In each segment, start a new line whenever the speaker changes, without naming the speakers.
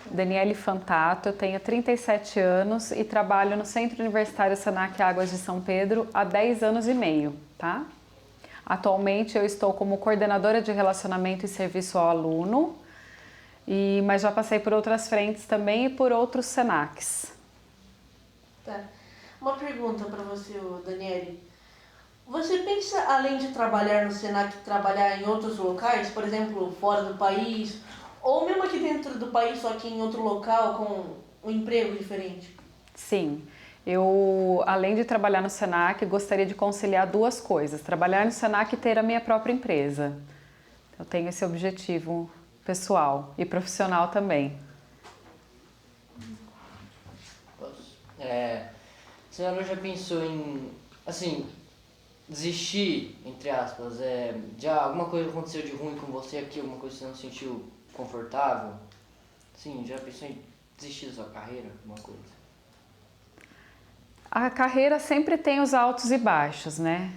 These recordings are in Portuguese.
Daniele Fantato, eu tenho 37 anos e trabalho no Centro Universitário Senac Águas de São Pedro há 10 anos e meio, tá? Atualmente eu estou como coordenadora de relacionamento e serviço ao aluno, mas já passei por outras frentes também e por outros Senacs.
Tá. Uma pergunta para você, Daniele. Você pensa, além de trabalhar no Senac, trabalhar em outros locais, por exemplo, fora do país, ou mesmo aqui dentro do país, só que em outro local, com um emprego diferente?
Sim, eu, além de trabalhar no Senac, gostaria de conciliar duas coisas. Trabalhar no Senac e ter a minha própria empresa. Eu tenho esse objetivo pessoal e profissional também.
A senhora já pensou em, assim, desistir, entre aspas, já alguma coisa aconteceu de ruim com você aqui, alguma coisa que você não se sentiu confortável? Sim, já pensou em desistir da sua carreira, alguma coisa?
A carreira sempre tem os altos e baixos, né?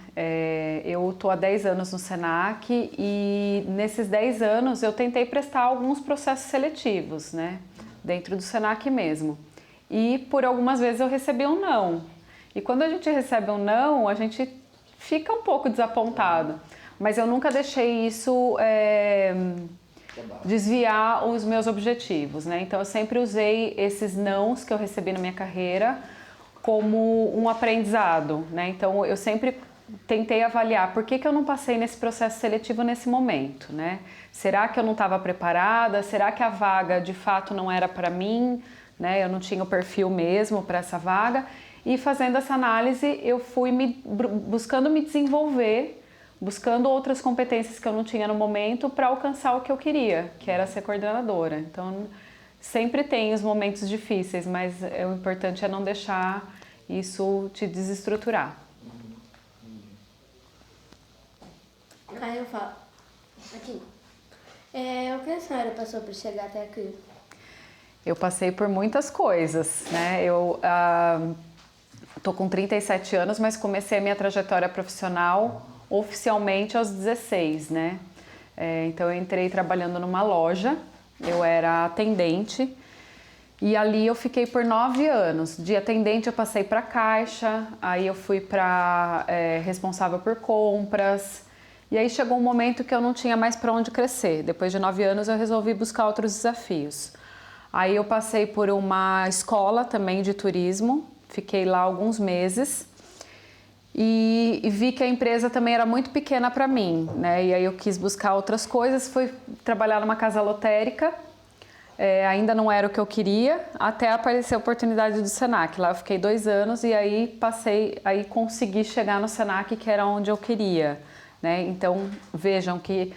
Eu estou há 10 anos no Senac e nesses 10 anos eu tentei prestar alguns processos seletivos, né? Dentro do Senac mesmo. E por algumas vezes eu recebi um não. E quando a gente recebe um não, a gente fica um pouco desapontado. Mas eu nunca deixei isso desviar os meus objetivos, né? Então eu sempre usei esses nãos que eu recebi na minha carreira como um aprendizado, né? Então eu sempre tentei avaliar por que eu não passei nesse processo seletivo nesse momento, né? Será que eu não estava preparada? Será que a vaga de fato não era para mim? Né? Eu não tinha o perfil mesmo para essa vaga. E fazendo essa análise eu fui buscando me desenvolver, buscando outras competências que eu não tinha no momento para alcançar o que eu queria, que era ser coordenadora. Então sempre tem os momentos difíceis, mas o importante é não deixar isso te desestruturar.
Aí eu falo, aqui, o que a senhora passou para chegar até aqui?
Eu passei por muitas coisas, né? Eu tô com 37 anos, mas comecei a minha trajetória profissional oficialmente aos 16, né? Então eu entrei trabalhando numa loja, eu era atendente e ali eu fiquei por 9 anos. De atendente eu passei para caixa, aí eu fui para responsável por compras. E aí chegou um momento que eu não tinha mais para onde crescer. Depois de 9 anos eu resolvi buscar outros desafios. Aí eu passei por uma escola também de turismo, fiquei lá alguns meses e vi que a empresa também era muito pequena para mim, né? E aí eu quis buscar outras coisas, fui trabalhar numa casa lotérica, ainda não era o que eu queria, até aparecer a oportunidade do Senac. Lá eu fiquei 2 anos e aí consegui chegar no Senac, que era onde eu queria, né? Então vejam que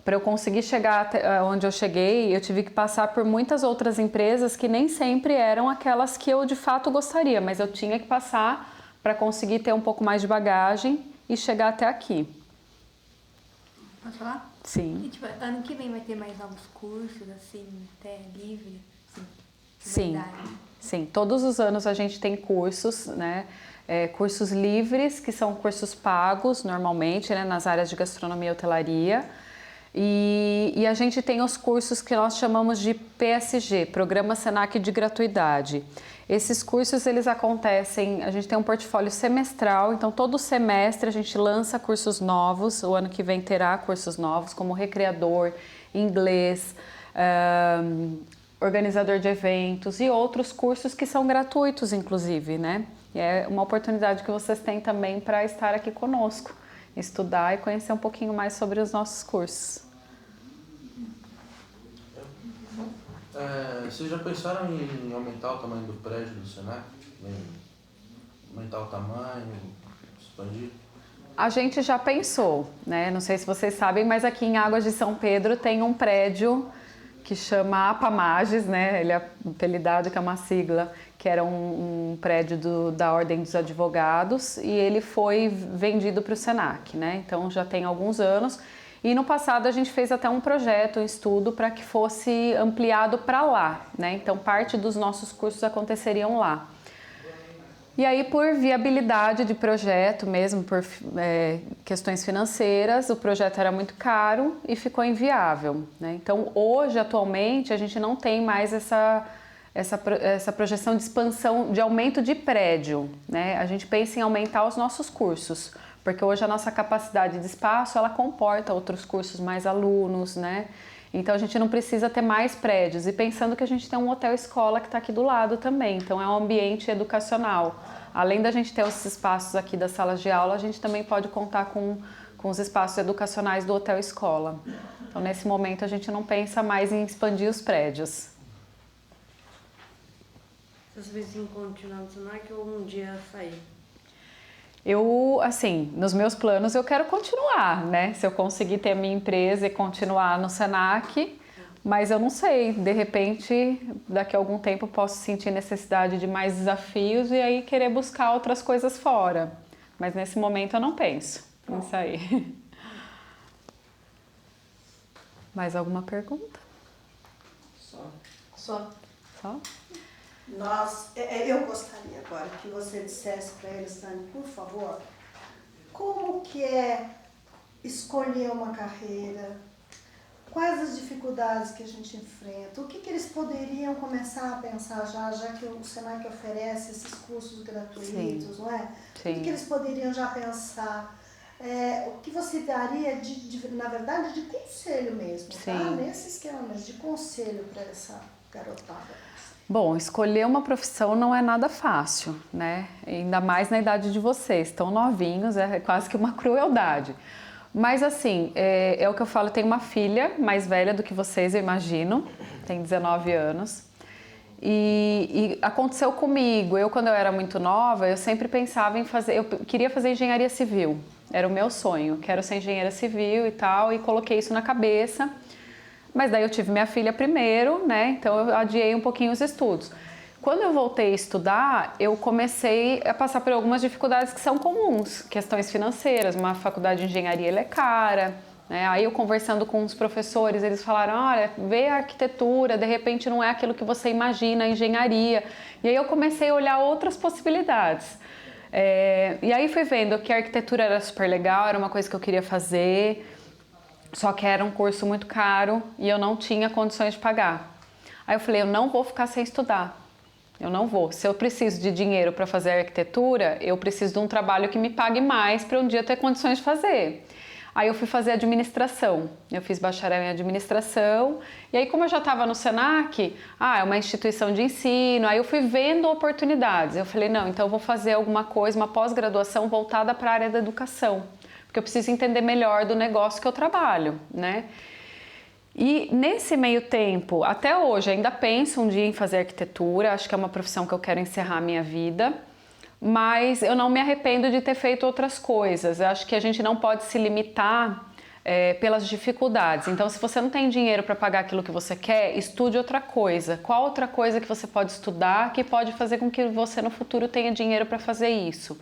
para eu conseguir chegar até onde eu cheguei, eu tive que passar por muitas outras empresas que nem sempre eram aquelas que eu de fato gostaria, mas eu tinha que passar para conseguir ter um pouco mais de bagagem e chegar até aqui.
Pode falar?
Sim.
E, tipo, ano que vem vai ter mais novos cursos, assim, até livre?
Sim. Sim, todos os anos a gente tem cursos, né? Cursos livres, que são cursos pagos normalmente, né? Nas áreas de gastronomia e hotelaria. E a gente tem os cursos que nós chamamos de PSG, Programa Senac de Gratuidade. Esses cursos, eles acontecem, a gente tem um portfólio semestral, então todo semestre a gente lança cursos novos, o ano que vem terá cursos novos, como recreador, inglês, organizador de eventos e outros cursos que são gratuitos, inclusive, né? E é uma oportunidade que vocês têm também para estar aqui conosco, estudar e conhecer um pouquinho mais sobre os nossos cursos.
Vocês já pensaram em aumentar o tamanho do prédio do Senac? Aumentar o tamanho, expandir?
A gente já pensou, né? Não sei se vocês sabem, mas aqui em Águas de São Pedro tem um prédio que chama APAMAGES, né? Ele é apelidado, que é uma sigla, que era um prédio da Ordem dos Advogados e ele foi vendido para o Senac, né? Então já tem alguns anos. E no passado a gente fez até um projeto, um estudo para que fosse ampliado para lá, né? Então parte dos nossos cursos aconteceriam lá. E aí, por viabilidade de projeto mesmo, por questões financeiras, o projeto era muito caro e ficou inviável, né? Então, hoje, atualmente, a gente não tem mais essa projeção de expansão, de aumento de prédio, né? A gente pensa em aumentar os nossos cursos, porque hoje a nossa capacidade de espaço, ela comporta outros cursos, mais alunos, né? Então a gente não precisa ter mais prédios, e pensando que a gente tem um hotel-escola que está aqui do lado também, então é um ambiente educacional. Além da gente ter os espaços aqui das salas de aula, a gente também pode contar com os espaços educacionais do hotel-escola. Então nesse momento a gente não pensa mais em expandir os prédios.
Vocês pensam em continuar no Senac ou um dia sair?
Eu, assim, nos meus planos eu quero continuar, né? Se eu conseguir ter a minha empresa e continuar no Senac, mas eu não sei, de repente, daqui a algum tempo eu posso sentir necessidade de mais desafios e aí querer buscar outras coisas fora. Mas nesse momento eu não penso em sair. Mais alguma pergunta?
Só.
Só?
Eu gostaria agora que você dissesse para eles, Dani, por favor, como que é escolher uma carreira, quais as dificuldades que a gente enfrenta, o que eles poderiam começar a pensar já que o Senac oferece esses cursos gratuitos,
Sim.
não é?
Sim.
O que eles poderiam já pensar? O que você daria, na verdade, de conselho mesmo, tá?
Sim.
Nesse esquema mesmo, de conselho para essa garotada.
Bom, escolher uma profissão não é nada fácil, né? Ainda mais na idade de vocês, tão novinhos, é quase que uma crueldade. Mas assim, é o que eu falo, eu tenho uma filha mais velha do que vocês, eu imagino, tem 19 anos. E aconteceu comigo, quando eu era muito nova, eu sempre pensava em eu queria fazer engenharia civil, era o meu sonho, quero ser engenheira civil e tal, e coloquei isso na cabeça. Mas daí eu tive minha filha primeiro, né? Então eu adiei um pouquinho os estudos. Quando eu voltei a estudar, eu comecei a passar por algumas dificuldades que são comuns, questões financeiras, uma faculdade de engenharia ela é cara, né? Aí eu conversando com os professores, eles falaram, olha, vê a arquitetura, de repente não é aquilo que você imagina, a engenharia. E aí eu comecei a olhar outras possibilidades. E aí fui vendo que a arquitetura era super legal, era uma coisa que eu queria fazer, só que era um curso muito caro e eu não tinha condições de pagar. Aí eu falei, eu não vou ficar sem estudar. Eu não vou. Se eu preciso de dinheiro para fazer arquitetura, eu preciso de um trabalho que me pague mais para um dia ter condições de fazer. Aí eu fui fazer administração. Eu fiz bacharel em administração. E aí, como eu já estava no Senac, é uma instituição de ensino. Aí eu fui vendo oportunidades. Eu falei, não, então eu vou fazer alguma coisa, uma pós-graduação voltada para a área da educação. Porque eu preciso entender melhor do negócio que eu trabalho, né? E nesse meio tempo, até hoje, ainda penso um dia em fazer arquitetura, acho que é uma profissão que eu quero encerrar a minha vida, mas eu não me arrependo de ter feito outras coisas. Eu acho que a gente não pode se limitar pelas dificuldades. Então, se você não tem dinheiro para pagar aquilo que você quer, estude outra coisa. Qual outra coisa que você pode estudar que pode fazer com que você no futuro tenha dinheiro para fazer isso?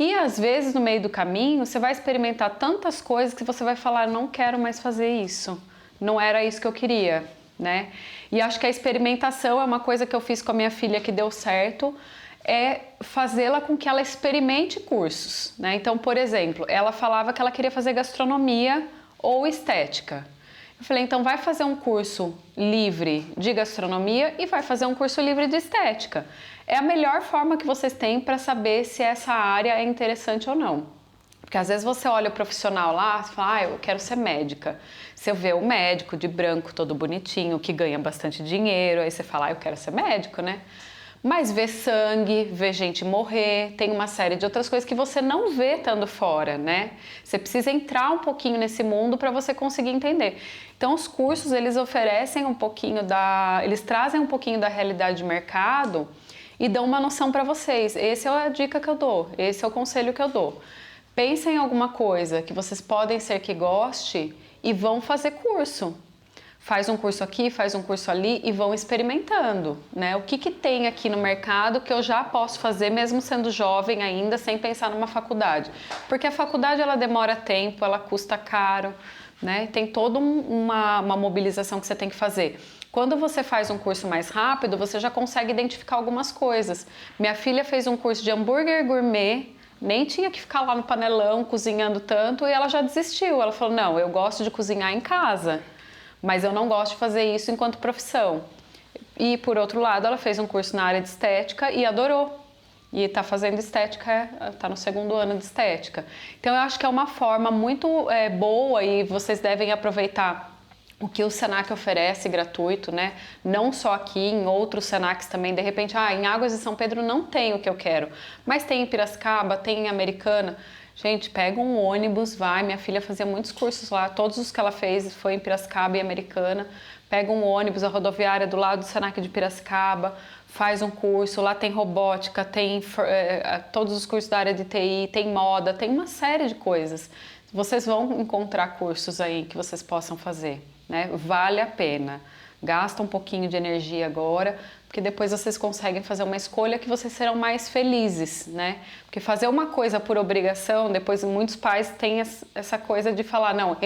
E às vezes, no meio do caminho, você vai experimentar tantas coisas que você vai falar, não quero mais fazer isso. Não era isso que eu queria, né? E acho que a experimentação é uma coisa que eu fiz com a minha filha que deu certo, é fazê-la com que ela experimente cursos, né? Então, por exemplo, ela falava que ela queria fazer gastronomia ou estética. Eu falei, então vai fazer um curso livre de gastronomia e vai fazer um curso livre de estética. É a melhor forma que vocês têm para saber se essa área é interessante ou não. Porque às vezes você olha o profissional lá e fala, eu quero ser médica. Você vê o médico de branco, todo bonitinho, que ganha bastante dinheiro, aí você fala, eu quero ser médico, né? Mas vê sangue, vê gente morrer, tem uma série de outras coisas que você não vê estando fora, né? Você precisa entrar um pouquinho nesse mundo para você conseguir entender. Então os cursos, eles oferecem um pouquinho eles trazem um pouquinho da realidade de mercado e dão uma noção para vocês. Essa é a dica que eu dou, esse é o conselho que eu dou. Pensem em alguma coisa que vocês podem ser que goste e vão fazer curso. Faz um curso aqui, faz um curso ali e vão experimentando, né? O que tem aqui no mercado que eu já posso fazer mesmo sendo jovem ainda, sem pensar numa faculdade? Porque a faculdade, ela demora tempo, ela custa caro, né? Tem toda uma mobilização que você tem que fazer. Quando você faz um curso mais rápido, você já consegue identificar algumas coisas. Minha filha fez um curso de hambúrguer gourmet, nem tinha que ficar lá no panelão cozinhando tanto e ela já desistiu. Ela falou, não, eu gosto de cozinhar em casa, mas eu não gosto de fazer isso enquanto profissão. E por outro lado, ela fez um curso na área de estética e adorou. E está fazendo estética, está no 2º ano de estética. Então eu acho que é uma forma muito boa e vocês devem aproveitar o que o Senac oferece gratuito, né? Não só aqui, em outros Senacs também. De repente, em Águas de São Pedro não tem o que eu quero, mas tem em Piracicaba, tem em Americana. Gente, pega um ônibus, vai. Minha filha fazia muitos cursos lá, todos os que ela fez foi em Piracicaba e Americana. Pega um ônibus, a rodoviária do lado do Senac de Piracicaba, faz um curso, lá tem robótica, tem todos os cursos da área de TI, tem moda, tem uma série de coisas. Vocês vão encontrar cursos aí que vocês possam fazer, né? Vale a pena. Gasta um pouquinho de energia agora, porque depois vocês conseguem fazer uma escolha que vocês serão mais felizes, né? Porque fazer uma coisa por obrigação, depois muitos pais têm essa coisa de falar, não,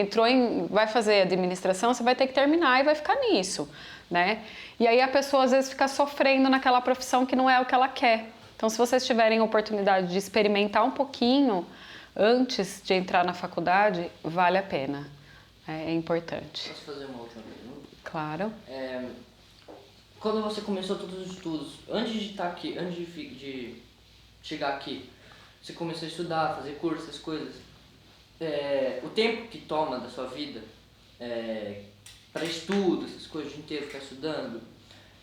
vai fazer administração, você vai ter que terminar e vai ficar nisso, né? E aí a pessoa às vezes fica sofrendo naquela profissão que não é o que ela quer. Então se vocês tiverem a oportunidade de experimentar um pouquinho antes de entrar na faculdade, vale a pena, é importante.
Posso fazer uma última pergunta?
Claro.
Quando você começou todos os estudos, antes de estar aqui, antes de chegar aqui, você começou a estudar, fazer curso, essas coisas, o tempo que toma da sua vida para estudo, essas coisas, o dia inteiro ficar estudando,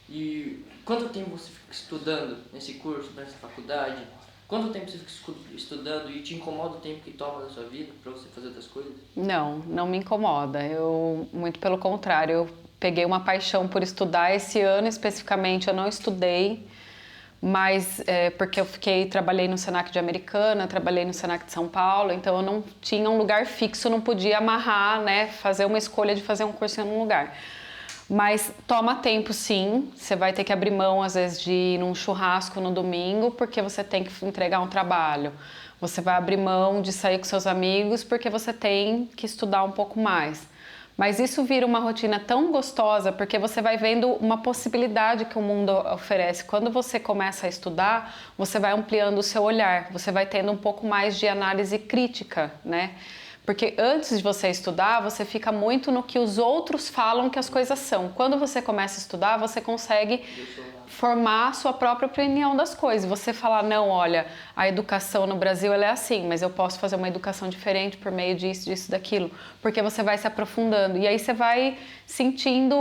e quanto tempo você fica estudando nesse curso, nessa faculdade, quanto tempo você fica estudando e te incomoda o tempo que toma da sua vida para você fazer outras coisas?
Não me incomoda, muito pelo contrário, eu peguei uma paixão por estudar. Esse ano especificamente eu não estudei, mas porque eu trabalhei no Senac de Americana, trabalhei no Senac de São Paulo, então eu não tinha um lugar fixo, não podia amarrar, né, fazer uma escolha de fazer um curso em um lugar. Mas toma tempo sim, você vai ter que abrir mão às vezes de ir num churrasco no domingo porque você tem que entregar um trabalho. Você vai abrir mão de sair com seus amigos porque você tem que estudar um pouco mais. Mas isso vira uma rotina tão gostosa porque você vai vendo uma possibilidade que o mundo oferece. Quando você começa a estudar, você vai ampliando o seu olhar, você vai tendo um pouco mais de análise crítica, né? Porque antes de você estudar, você fica muito no que os outros falam que as coisas são. Quando você começa a estudar, você consegue formar a sua própria opinião das coisas. Você falar, não, olha, a educação no Brasil ela é assim, mas eu posso fazer uma educação diferente por meio disso, daquilo. Porque você vai se aprofundando. E aí você vai sentindo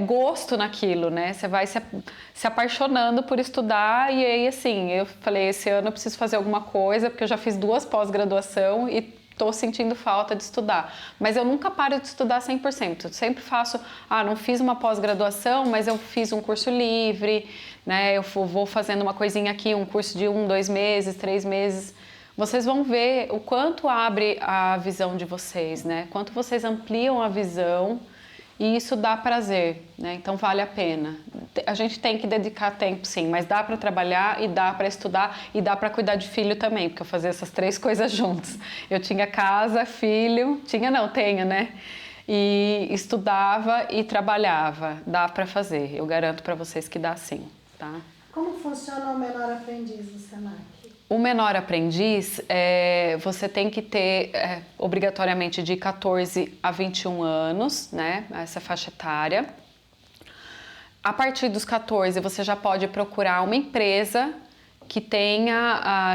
gosto naquilo, né? Você vai se apaixonando por estudar. E aí, assim, eu falei, esse ano eu preciso fazer alguma coisa, porque eu já fiz 2 pós-graduação e estou sentindo falta de estudar, mas eu nunca paro de estudar 100%, eu sempre faço, não fiz uma pós-graduação, mas eu fiz um curso livre, né? Eu vou fazendo uma coisinha aqui, um curso de 1, 2 meses, 3 meses, vocês vão ver o quanto abre a visão de vocês, né? Quanto vocês ampliam a visão e isso dá prazer, né? Então vale a pena. A gente tem que dedicar tempo, sim, mas dá para trabalhar e dá para estudar e dá para cuidar de filho também, porque eu fazia essas 3 coisas juntas. Eu tinha casa, filho, tenho, né? E estudava e trabalhava. Dá para fazer, eu garanto para vocês que dá sim, tá?
Como funciona o menor aprendiz do Senac?
O menor aprendiz, você tem que ter obrigatoriamente de 14 a 21 anos, né? Essa faixa etária. A partir dos 14, você já pode procurar uma empresa que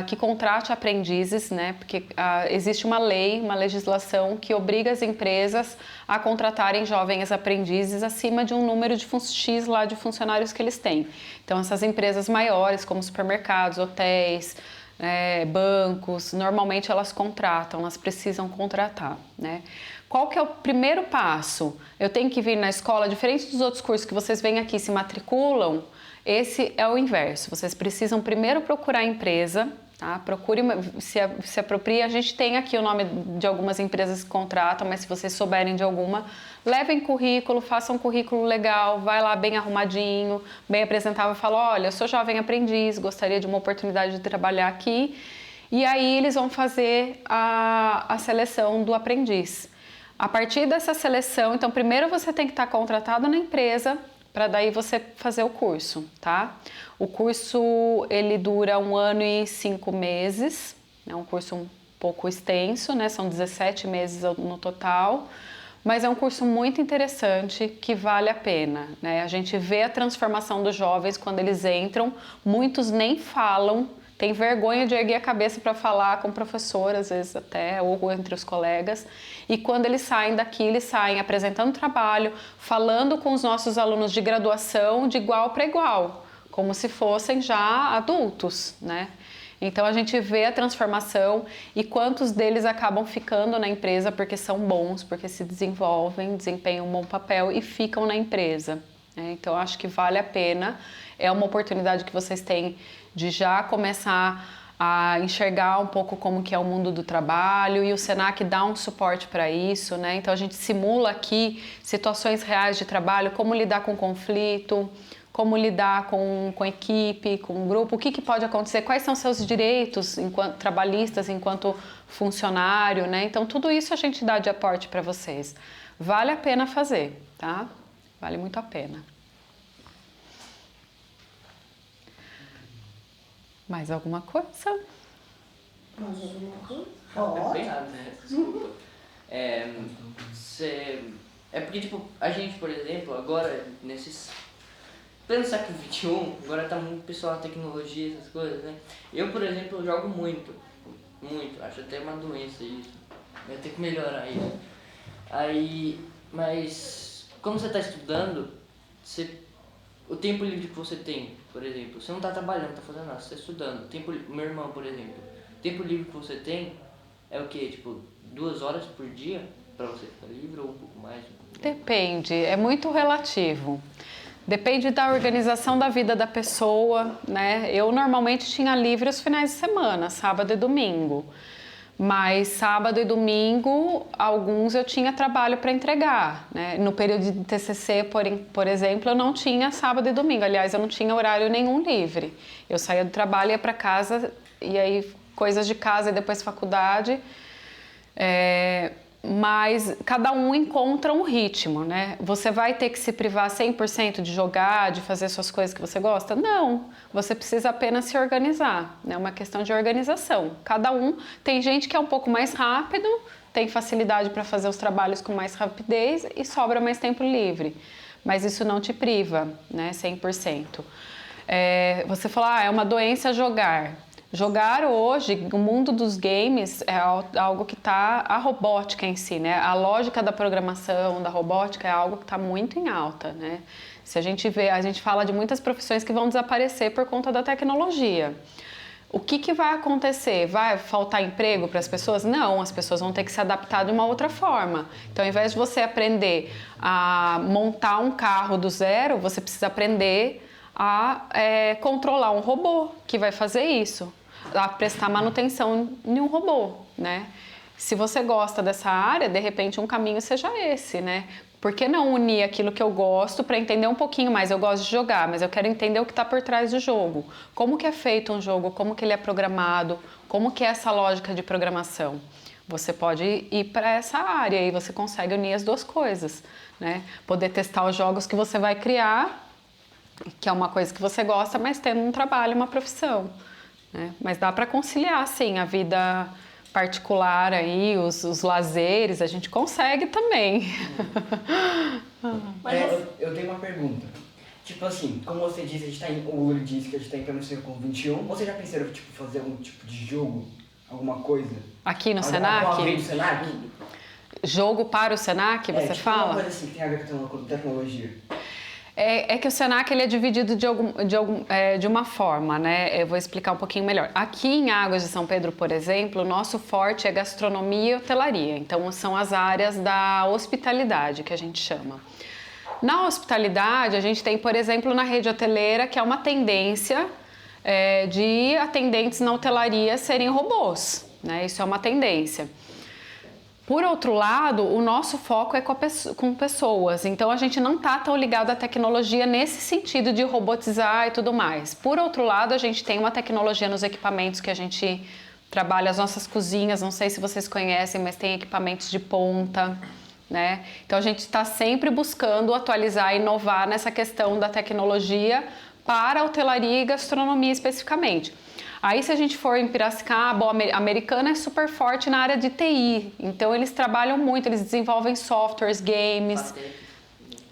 que contrate aprendizes, né? Porque existe uma lei, uma legislação que obriga as empresas a contratarem jovens aprendizes acima de um número de X lá de funcionários que eles têm. Então, essas empresas maiores, como supermercados, hotéis, bancos, normalmente elas contratam, elas precisam contratar, né? Qual que é o primeiro passo? Eu tenho que vir na escola, diferente dos outros cursos que vocês vêm aqui e se matriculam, esse é o inverso. Vocês precisam primeiro procurar a empresa, tá? Procure, se aproprie. A gente tem aqui o nome de algumas empresas que contratam, mas se vocês souberem de alguma, levem currículo, façam um currículo legal, vai lá bem arrumadinho, bem apresentável, fala, olha, eu sou jovem aprendiz, gostaria de uma oportunidade de trabalhar aqui. E aí eles vão fazer a seleção do aprendiz. A partir dessa seleção, então primeiro você tem que estar contratado na empresa para daí você fazer o curso, tá? O curso ele dura 1 ano e 5 meses, é um curso um pouco extenso, né? São 17 meses no total, mas é um curso muito interessante que vale a pena, né? A gente vê a transformação dos jovens quando eles entram, muitos nem falam, tem vergonha de erguer a cabeça para falar com o professor, às vezes até, ou entre os colegas. E quando eles saem daqui, eles saem apresentando trabalho, falando com os nossos alunos de graduação de igual para igual, como se fossem já adultos, né? Então a gente vê a transformação e quantos deles acabam ficando na empresa porque são bons, porque se desenvolvem, desempenham um bom papel e ficam na empresa, né? Então acho que vale a pena, é uma oportunidade que vocês têm de já começar a enxergar um pouco como que é o mundo do trabalho e o Senac dá um suporte para isso, né? Então a gente simula aqui situações reais de trabalho, como lidar com conflito, como lidar com equipe, com grupo, o que pode acontecer, quais são seus direitos enquanto trabalhistas, enquanto funcionário, né? Então tudo isso a gente dá de aporte para vocês. Vale a pena fazer, tá? Vale muito a pena. Mais alguma coisa?
Mais alguma coisa?
Não tem nada, né? Desculpa. É porque, tipo, a gente, por exemplo, agora, nesses... pleno século XXI, agora tá muito pessoal na tecnologia, essas coisas, né? Eu, por exemplo, jogo muito. Acho até uma doença isso. Vai ter que melhorar isso. Mas, quando você tá estudando, o tempo livre que você tem, por exemplo, você não tá trabalhando, não tá fazendo nada, você tá estudando. Meu irmão, por exemplo, o tempo livre que você tem é o quê? Tipo, 2 horas por dia pra você ficar livre ou um pouco mais?
Depende, é muito relativo. Depende da organização da vida da pessoa, né? Eu normalmente tinha livre os finais de semana, sábado e domingo. Mas sábado e domingo, alguns eu tinha trabalho para entregar, né? No período de TCC, por exemplo, eu não tinha sábado e domingo. Aliás, eu não tinha horário nenhum livre. Eu saía do trabalho, ia para casa, e aí coisas de casa e depois faculdade. Mas cada um encontra um ritmo, né? Você vai ter que se privar 100% de jogar, de fazer suas coisas que você gosta? Não, você precisa apenas se organizar, né? É uma questão de organização. Cada um, tem gente que é um pouco mais rápido, tem facilidade para fazer os trabalhos com mais rapidez e sobra mais tempo livre. Mas isso não te priva, né? 100%. Você fala, é uma doença jogar. Jogar hoje, o mundo dos games é algo que está... A robótica em si, né? A lógica da programação, da robótica é algo que está muito em alta, né? Se a gente fala de muitas profissões que vão desaparecer por conta da tecnologia. O que vai acontecer? Vai faltar emprego para as pessoas? Não, as pessoas vão ter que se adaptar de uma outra forma. Então, ao invés de você aprender a montar um carro do zero, você precisa aprender a controlar um robô que vai fazer isso. A prestar manutenção em um robô, né? Se você gosta dessa área, de repente um caminho seja esse, né? Por que não unir aquilo que eu gosto para entender um pouquinho mais? Eu gosto de jogar, mas eu quero entender o que está por trás do jogo. Como que é feito um jogo, como que ele é programado, como que é essa lógica de programação. Você pode ir para essa área e você consegue unir as duas coisas, né? Poder testar os jogos que você vai criar, que é uma coisa que você gosta, mas tendo um trabalho, uma profissão. Mas dá para conciliar, sim, a vida particular aí, os lazeres, a gente consegue também.
Eu tenho uma pergunta. Tipo assim, como você disse, o Uri disse que a gente está entrando no século XXI, você já pensaram tipo, fazer algum tipo de jogo, alguma coisa?
Aqui no Senac?
No Senac?
Jogo para o Senac, você fala?
Uma coisa assim que tem a ver com tecnologia.
É que o Senac ele é dividido de uma forma, né? Eu vou explicar um pouquinho melhor. Aqui em Águas de São Pedro, por exemplo, o nosso forte é gastronomia e hotelaria. Então, são as áreas da hospitalidade, que a gente chama. Na hospitalidade, a gente tem, por exemplo, na rede hoteleira, que é uma tendência de atendentes na hotelaria serem robôs, né? Isso é uma tendência. Por outro lado, o nosso foco é com pessoas, então a gente não está tão ligado à tecnologia nesse sentido de robotizar e tudo mais. Por outro lado, a gente tem uma tecnologia nos equipamentos que a gente trabalha, as nossas cozinhas, não sei se vocês conhecem, mas tem equipamentos de ponta, né? Então a gente está sempre buscando atualizar e inovar nessa questão da tecnologia para a hotelaria e gastronomia especificamente. Aí se a gente for em Piracicaba, a Americana é super forte na área de TI, então eles trabalham muito, eles desenvolvem softwares, games,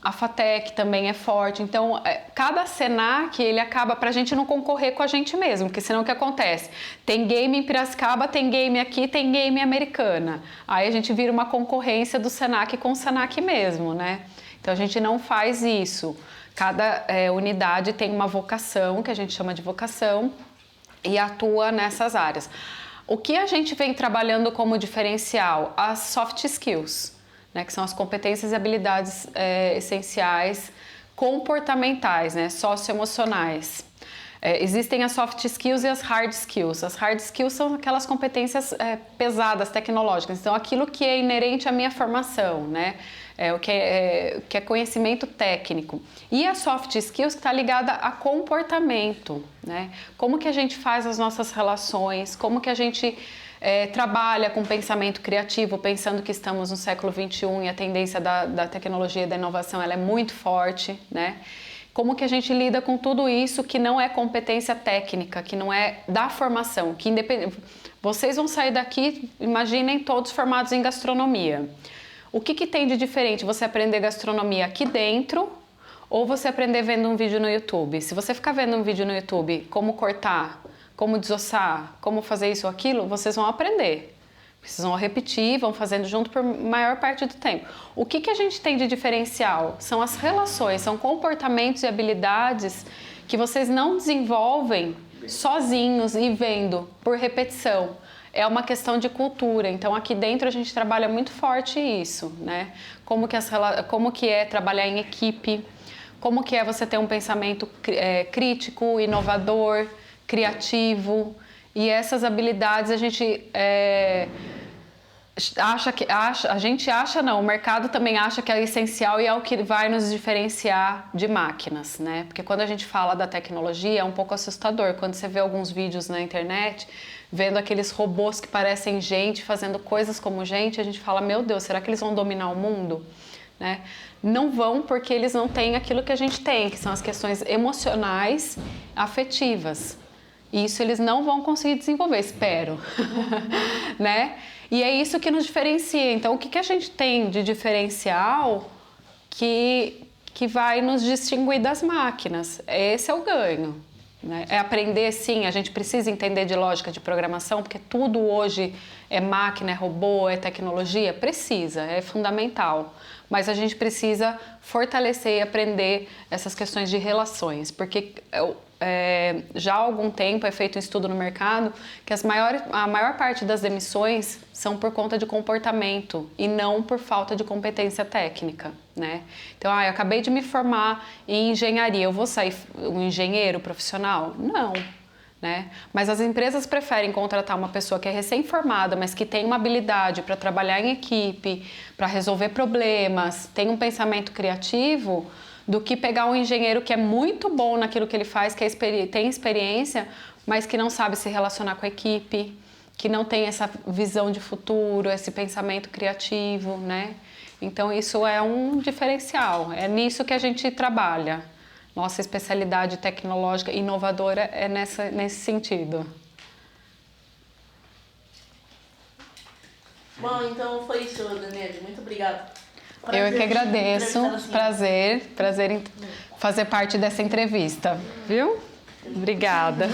a FATEC também é forte, então cada Senac ele acaba para a gente não concorrer com a gente mesmo, porque senão o que acontece? Tem game em Piracicaba, tem game aqui, tem game Americana, aí a gente vira uma concorrência do Senac com o Senac mesmo, né? Então a gente não faz isso, cada unidade tem uma vocação, que a gente chama de vocação, e atua nessas áreas. O que a gente vem trabalhando como diferencial? As soft skills, né, que são as competências e habilidades essenciais comportamentais, né, socioemocionais. Existem as soft skills e as hard skills. As hard skills são aquelas competências pesadas, tecnológicas, então aquilo que é inerente à minha formação, né? O que é conhecimento técnico. E a soft skills que está ligada a comportamento, né? Como que a gente faz as nossas relações, como que a gente trabalha com pensamento criativo, pensando que estamos no século XXI e a tendência da tecnologia e da inovação ela é muito forte, né? Como que a gente lida com tudo isso que não é competência técnica, que não é da formação, que independente... Vocês vão sair daqui, imaginem, todos formados em gastronomia. O que tem de diferente você aprender gastronomia aqui dentro ou você aprender vendo um vídeo no YouTube? Se você ficar vendo um vídeo no YouTube, como cortar, como desossar, como fazer isso ou aquilo, vocês vão aprender. Vocês vão repetir, vão fazendo junto por maior parte do tempo. O que a gente tem de diferencial? São as relações, são comportamentos e habilidades que vocês não desenvolvem sozinhos e vendo por repetição. É uma questão de cultura, então aqui dentro a gente trabalha muito forte isso, né? Como que é trabalhar em equipe, como que é você ter um pensamento crítico, inovador, criativo, e essas habilidades a gente o mercado também acha que é essencial e é o que vai nos diferenciar de máquinas, né? Porque quando a gente fala da tecnologia é um pouco assustador, quando você vê alguns vídeos na internet vendo aqueles robôs que parecem gente, fazendo coisas como gente, a gente fala, meu Deus, será que eles vão dominar o mundo? Né? Não vão, porque eles não têm aquilo que a gente tem, que são as questões emocionais, afetivas. E isso eles não vão conseguir desenvolver, espero. Né? E é isso que nos diferencia. Então, o que a gente tem de diferencial que vai nos distinguir das máquinas? Esse é o ganho. Né? É aprender, sim, a gente precisa entender de lógica de programação, porque tudo hoje é máquina, é robô, é tecnologia, precisa, é fundamental. Mas a gente precisa fortalecer e aprender essas questões de relações, porque já há algum tempo é feito um estudo no mercado que a maior parte das demissões são por conta de comportamento e não por falta de competência técnica, né? Então, eu acabei de me formar em engenharia, eu vou sair um engenheiro profissional? Não, né? Mas as empresas preferem contratar uma pessoa que é recém-formada, mas que tem uma habilidade para trabalhar em equipe, para resolver problemas, tem um pensamento criativo, do que pegar um engenheiro que é muito bom naquilo que ele faz, que tem experiência, mas que não sabe se relacionar com a equipe, que não tem essa visão de futuro, esse pensamento criativo, né? Então isso é um diferencial, é nisso que a gente trabalha. Nossa especialidade tecnológica inovadora é nesse sentido.
Bom, então foi isso, Daniele. Muito obrigada.
Eu é que agradeço, prazer em fazer parte dessa entrevista, viu? Obrigada.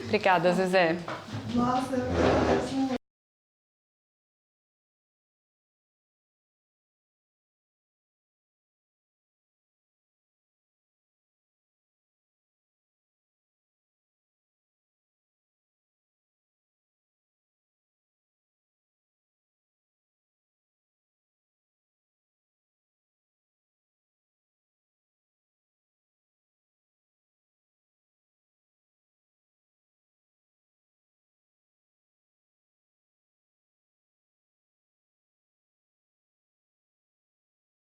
Obrigada, Zezé.
Nossa, eu